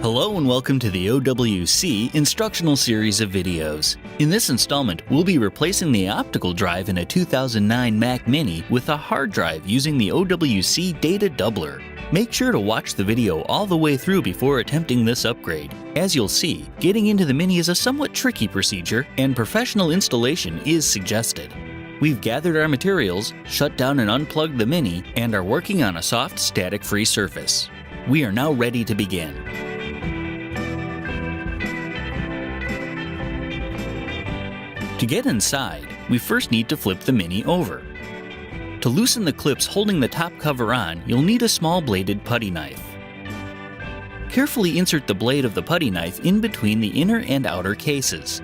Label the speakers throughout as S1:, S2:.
S1: Hello and welcome to the OWC instructional series of videos. In this installment, we'll be replacing the optical drive in a 2009 Mac Mini with a hard drive using the OWC Data Doubler. Make sure to watch the video all the way through before attempting this upgrade. As you'll see, getting into the Mini is a somewhat tricky procedure, and professional installation is suggested. We've gathered our materials, shut down and unplugged the Mini, and are working on a soft, static-free surface. We are now ready to begin. To get inside, we first need to flip the Mini over. To loosen the clips holding the top cover on, you'll need a small bladed putty knife. Carefully insert the blade of the putty knife in between the inner and outer cases.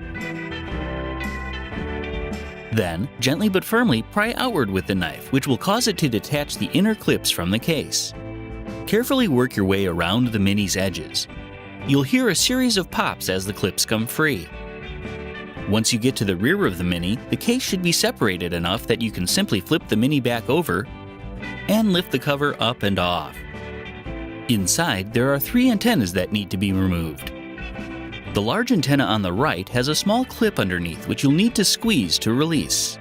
S1: Then, gently but firmly pry outward with the knife, which will cause it to detach the inner clips from the case. Carefully work your way around the Mini's edges. You'll hear a series of pops as the clips come free. Once you get to the rear of the Mini, the case should be separated enough that you can simply flip the Mini back over and lift the cover up and off. Inside, there are 3 antennas that need to be removed. The large antenna on the right has a small clip underneath which you'll need to squeeze to release.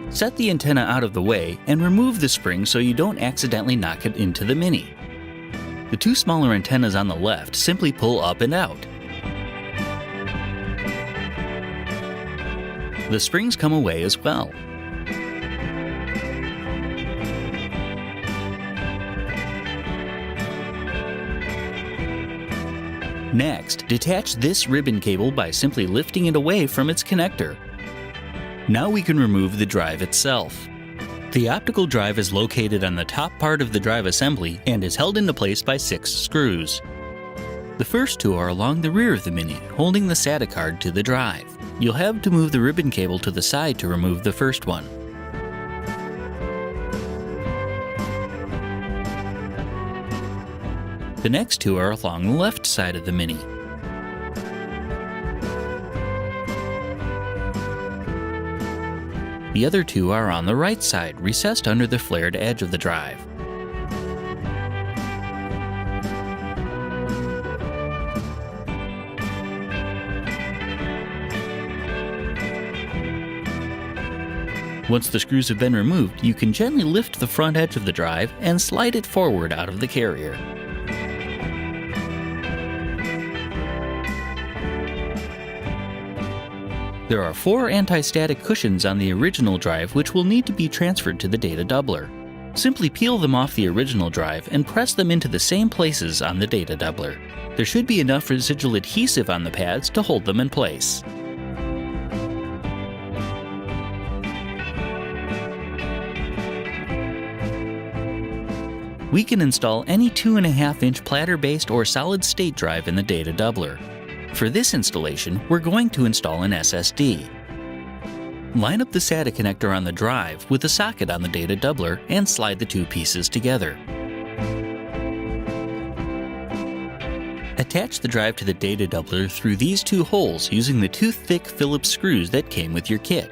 S1: Set the antenna out of the way and remove the spring so you don't accidentally knock it into the Mini. The 2 smaller antennas on the left simply pull up and out. The springs come away as well. Next, detach this ribbon cable by simply lifting it away from its connector. Now we can remove the drive itself. The optical drive is located on the top part of the drive assembly and is held into place by 6 screws. The first 2 are along the rear of the Mini, holding the SATA card to the drive. You'll have to move the ribbon cable to the side to remove the first one. The next 2 are along the left side of the Mini. The other 2 are on the right side, recessed under the flared edge of the drive. Once the screws have been removed, you can gently lift the front edge of the drive and slide it forward out of the carrier. There are 4 anti-static cushions on the original drive which will need to be transferred to the Data Doubler. Simply peel them off the original drive and press them into the same places on the Data Doubler. There should be enough residual adhesive on the pads to hold them in place. We can install any 2.5-inch platter-based or solid-state drive in the Data Doubler. For this installation, we're going to install an SSD. Line up the SATA connector on the drive with the socket on the Data Doubler and slide the 2 pieces together. Attach the drive to the Data Doubler through these 2 holes using the 2 thick Phillips screws that came with your kit.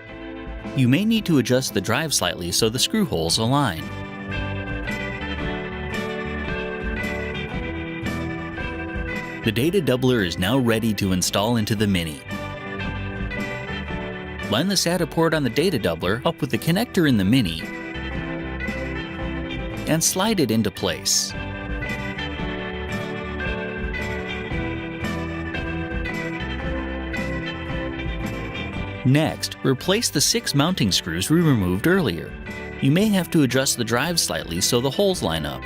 S1: You may need to adjust the drive slightly so the screw holes align. The Data Doubler is now ready to install into the Mini. Line the SATA port on the Data Doubler up with the connector in the Mini and slide it into place. Next, replace the 6 mounting screws we removed earlier. You may have to adjust the drive slightly so the holes line up.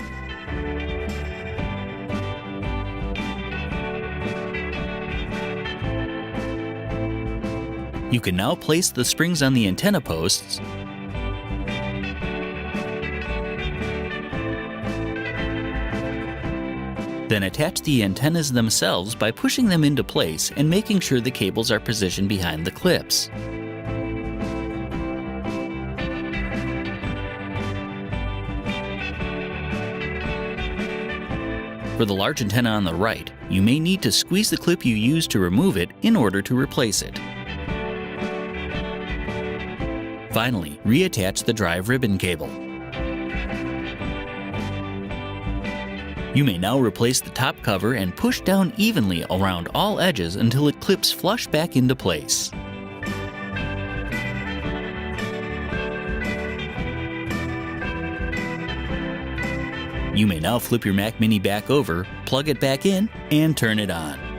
S1: You can now place the springs on the antenna posts then attach the antennas themselves by pushing them into place and making sure the cables are positioned behind the clips. For the large antenna on the right, you may need to squeeze the clip you used to remove it in order to replace it. Finally, reattach the drive ribbon cable. You may now replace the top cover and push down evenly around all edges until it clips flush back into place. You may now flip your Mac Mini back over, plug it back in, and turn it on.